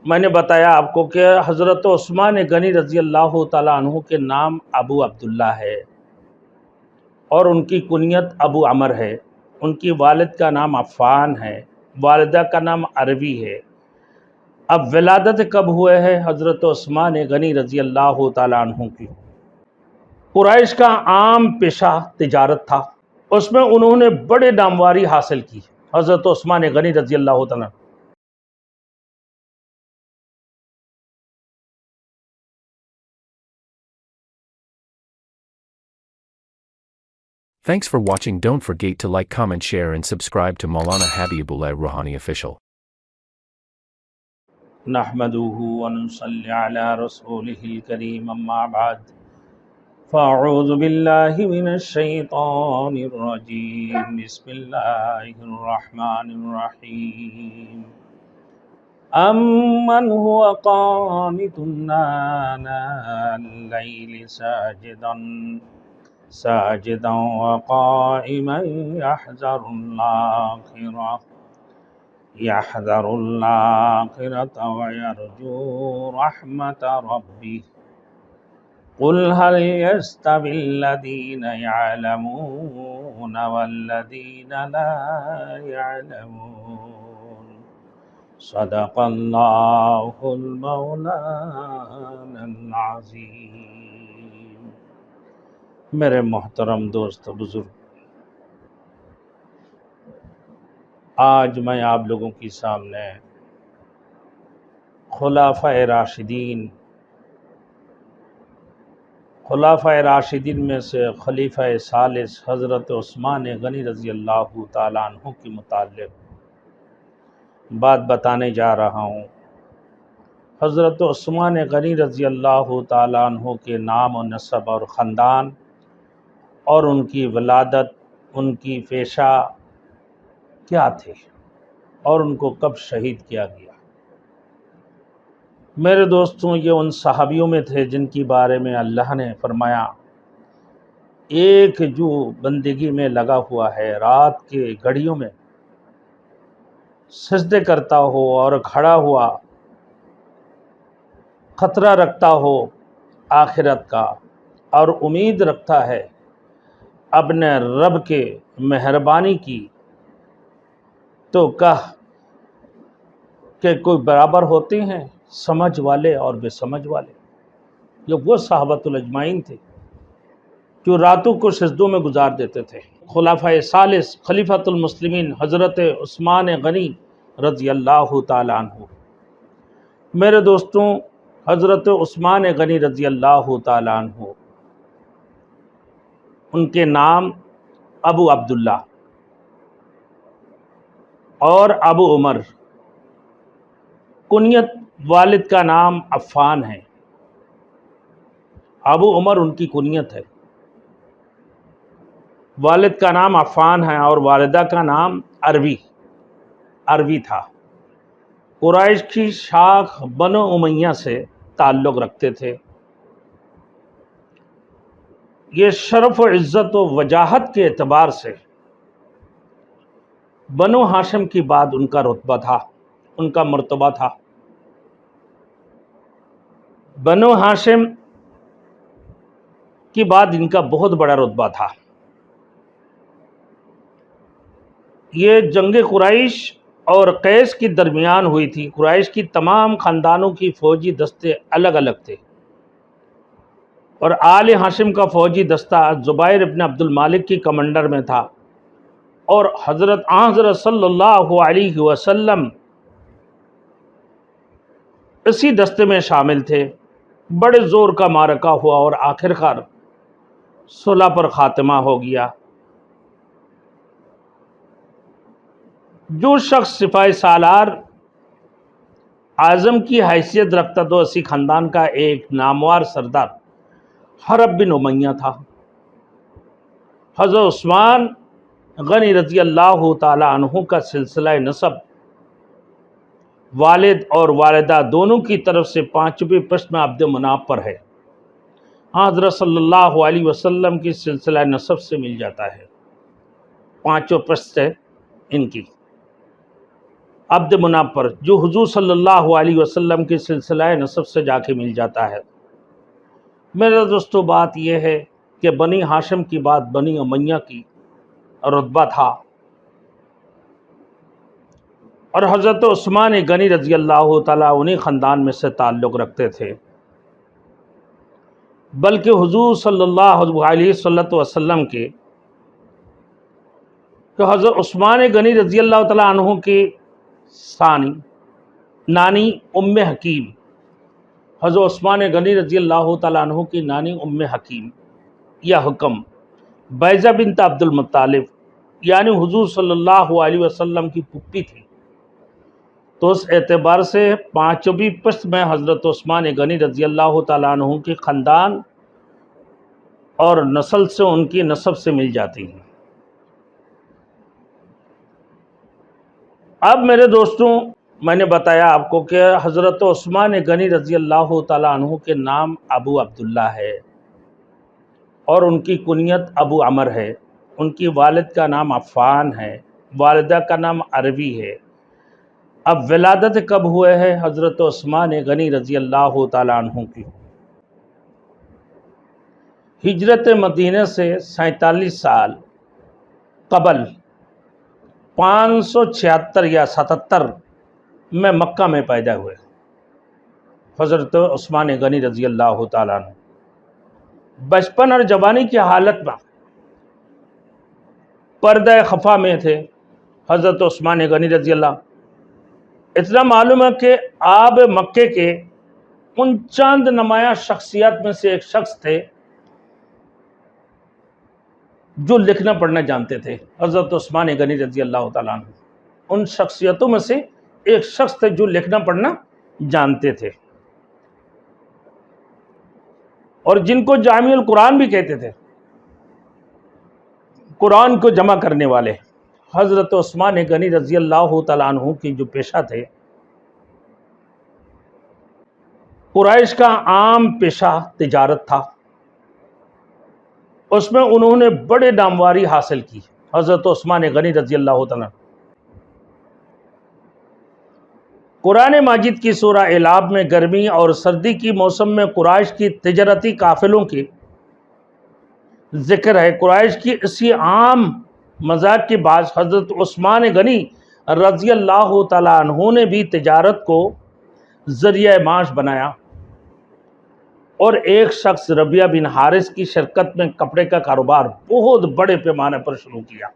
میں نے بتایا آپ کو کہ حضرت عثمان غنی رضی اللہ تعالیٰ عنہ کے نام ابو عبداللہ ہے اور ان کی کنیت ابو عمر ہے۔ ان کی والد کا نام عفان ہے، والدہ کا نام عربی ہے۔ اب ولادت کب ہوئے ہے حضرت عثمان غنی رضی اللہ تعالیٰ عنہ کی؟ قریش کا عام پیشہ تجارت تھا، اس میں انہوں نے بڑے نامواری حاصل کی۔ حضرت عثمان غنی رضی اللہ تعالیٰ عنہ Thanks for watching. Don't forget to like, comment, share and subscribe to Maulana Habibullah Rouhani Official. نحمده ونصلي على رسوله الكريم اما بعد فاعوذ بالله من الشيطان الرجيم بسم الله الرحمن الرحيم أمن هو قانت آناء الليل ساجدا وقائما يحذر الآخرة ويرجو رحمة ربه قل هل يستوي الذين يعلمون والذين لا يعلمون صدق الله المولانا العظيم۔ میرے محترم دوست بزرگ، آج میں آپ لوگوں کی سامنے خلفائے راشدین میں سے خلیفہ ثالث حضرت عثمان غنی رضی اللہ تعالیٰ عنہ کے متعلق بات بتانے جا رہا ہوں۔ حضرت عثمان غنی رضی اللہ تعالیٰ عنہ کے نام و نسب اور خاندان اور ان کی ولادت، ان کی پیشہ کیا تھے اور ان کو کب شہید کیا گیا۔ میرے دوستوں، یہ ان صحابیوں میں تھے جن کی بارے میں اللہ نے فرمایا، ایک جو بندگی میں لگا ہوا ہے، رات کے گھڑیوں میں سجدے کرتا ہو اور کھڑا ہوا خطرہ رکھتا ہو آخرت کا اور امید رکھتا ہے اپنے رب کے مہربانی کی، تو کہ کوئی برابر ہوتے ہیں سمجھ والے اور بے سمجھ والے۔ یہ وہ صحابۃ الاجمعین تھے جو راتوں کو سجدوں میں گزار دیتے تھے۔ خلفائے ثالث خلیفۃ المسلمین حضرت عثمان غنی رضی اللہ تعالیٰ عنہ۔ میرے دوستوں، حضرت عثمان غنی رضی اللہ تعالیٰ عنہ، ان کے نام ابو عبداللہ اور ابو عمر، کنیت والد کا نام عفان ہے، ابو عمر ان کی کنیت ہے، والد کا نام عفان ہے اور والدہ کا نام عربی تھا۔ قریش کی شاخ بنو امیہ سے تعلق رکھتے تھے۔ یہ شرف و عزت و وجاہت کے اعتبار سے بنو ہاشم کی بعد ان کا رتبہ تھا، ان کا مرتبہ تھا۔ بنو ہاشم کی بعد ان کا بہت بڑا رتبہ تھا۔ یہ جنگ قریش اور قیس کے درمیان ہوئی تھی۔ قریش کی تمام خاندانوں کی فوجی دستے الگ الگ تھے اور آل ہاشم کا فوجی دستہ زبیر ابن عبد المالک کی کمانڈر میں تھا، اور حضرت صلی اللہ علیہ وسلم اسی دستے میں شامل تھے۔ بڑے زور کا معرکہ ہوا اور آخرکار صلح پر خاتمہ ہو گیا۔ جو شخص سپاہی سالار اعظم کی حیثیت رکھتا تو اسی خاندان کا ایک نامور سردار حرب بن امیہ تھا۔ حضرت عثمان غنی رضی اللہ تعالیٰ عنہ کا سلسلہ نسب والد اور والدہ دونوں کی طرف سے پانچویں پشت میں عبد مناف پر ہے۔ حضرت صلی اللہ علیہ وسلم کی سلسلہ نسب سے مل جاتا ہے، پانچوں پشت ہے ان کی۔ عبد مناف پر، جو حضور صلی اللہ علیہ وسلم کے سلسلہ نسب سے جا کے مل جاتا ہے۔ میرے دوستو بات یہ ہے کہ بنی ہاشم کی بات بنی امیہ کی رتبہ تھا، اور حضرت عثمان غنی رضی اللہ تعالیٰ انہی خاندان میں سے تعلق رکھتے تھے، بلکہ حضور صلی اللہ علیہ وسلم کے کہ حضرت عثمان غنی رضی اللہ تعالیٰ عنہ کی نانی ام حکیم، حضرت عثمان غنی رضی اللہ تعالیٰ عنہ کی نانی ام حکیم یا حکم بیضہ بنت عبد المطلب، یعنی حضور صلی اللہ علیہ وسلم کی پھپھی تھی، تو اس اعتبار سے پانچویں پشت میں حضرت عثمان غنی رضی اللہ تعالیٰ عنہ کے خاندان اور نسل سے ان کی نسب سے مل جاتی ہیں۔ اب میرے دوستوں، میں نے بتایا آپ کو کہ حضرت عثمان غنی رضی اللہ تعالیٰ عنہ کے نام ابو عبداللہ ہے، اور ان کی کنیت ابو عمر ہے۔ ان کی والد کا نام عفان ہے، والدہ کا نام عربی ہے۔ اب ولادت کب ہوئے ہے حضرت عثمان غنی رضی اللہ تعالیٰ عنہ کی؟ ہجرت مدینہ سے 47 سال قبل 576 یا 77 میں مکہ میں پیدا ہوئے حضرت عثمان غنی رضی اللہ تعالیٰ عنہ۔ بچپن اور جوانی کی حالت میں پردہ خفا میں تھے حضرت عثمان غنی رضی اللہ۔ اتنا معلوم ہے کہ آب مکے کے ان چند نمایاں شخصیات میں سے ایک شخص تھے جو لکھنا پڑھنا جانتے تھے، حضرت عثمان غنی رضی اللہ تعالیٰ عنہ ان شخصیتوں میں سے ایک شخص تھے جو لکھنا پڑھنا جانتے تھے، اور جن کو جامع القرآن بھی کہتے تھے، قرآن کو جمع کرنے والے۔ حضرت عثمان غنی رضی اللہ تعالیٰ عنہ کی جو پیشہ تھے، قریش کا عام پیشہ تجارت تھا، اس میں انہوں نے بڑے نامواری حاصل کی۔ حضرت عثمان غنی رضی اللہ تعالیٰ قرآن ماجد کی سورہ اعلاب میں گرمی اور سردی کی موسم میں قریش کی تجارتی قافلوں کی ذکر ہے۔ قریش کی اسی عام مزاج کے باعث حضرت عثمان غنی رضی اللہ تعالیٰ عنہ نے بھی تجارت کو ذریعہ معاش بنایا، اور ایک شخص ربیہ بن حارث کی شرکت میں کپڑے کا کاروبار بہت بڑے پیمانے پر شروع کیا،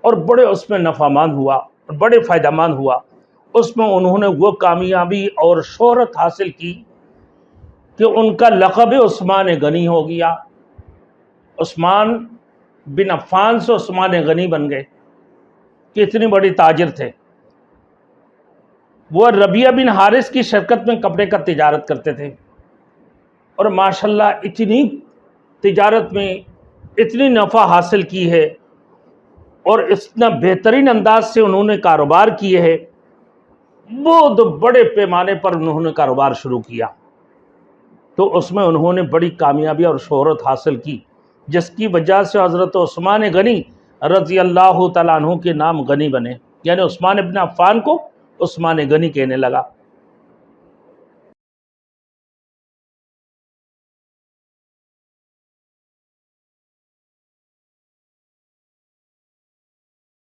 اور بڑے اس میں نفع مند ہوا، بڑے فائدہ مند ہوا۔ اس میں انہوں نے وہ کامیابی اور شہرت حاصل کی کہ ان کا لقب عثمان غنی ہو گیا۔ عثمان بن عفان سے عثمان غنی بن گئے کہ اتنی بڑی تاجر تھے۔ وہ ربیہ بن حارث کی شرکت میں کپڑے کا تجارت کرتے تھے، اور ماشاءاللہ اتنی تجارت میں اتنی نفع حاصل کی ہے، اور اتنا بہترین انداز سے انہوں نے کاروبار کیے ہے، بہت بڑے پیمانے پر انہوں نے کاروبار شروع کیا، تو اس میں انہوں نے بڑی کامیابی اور شہرت حاصل کی، جس کی وجہ سے حضرت عثمان غنی رضی اللہ تعالیٰ عنہ کے نام غنی بنے، یعنی عثمان ابن عفان کو عثمان غنی کہنے لگا۔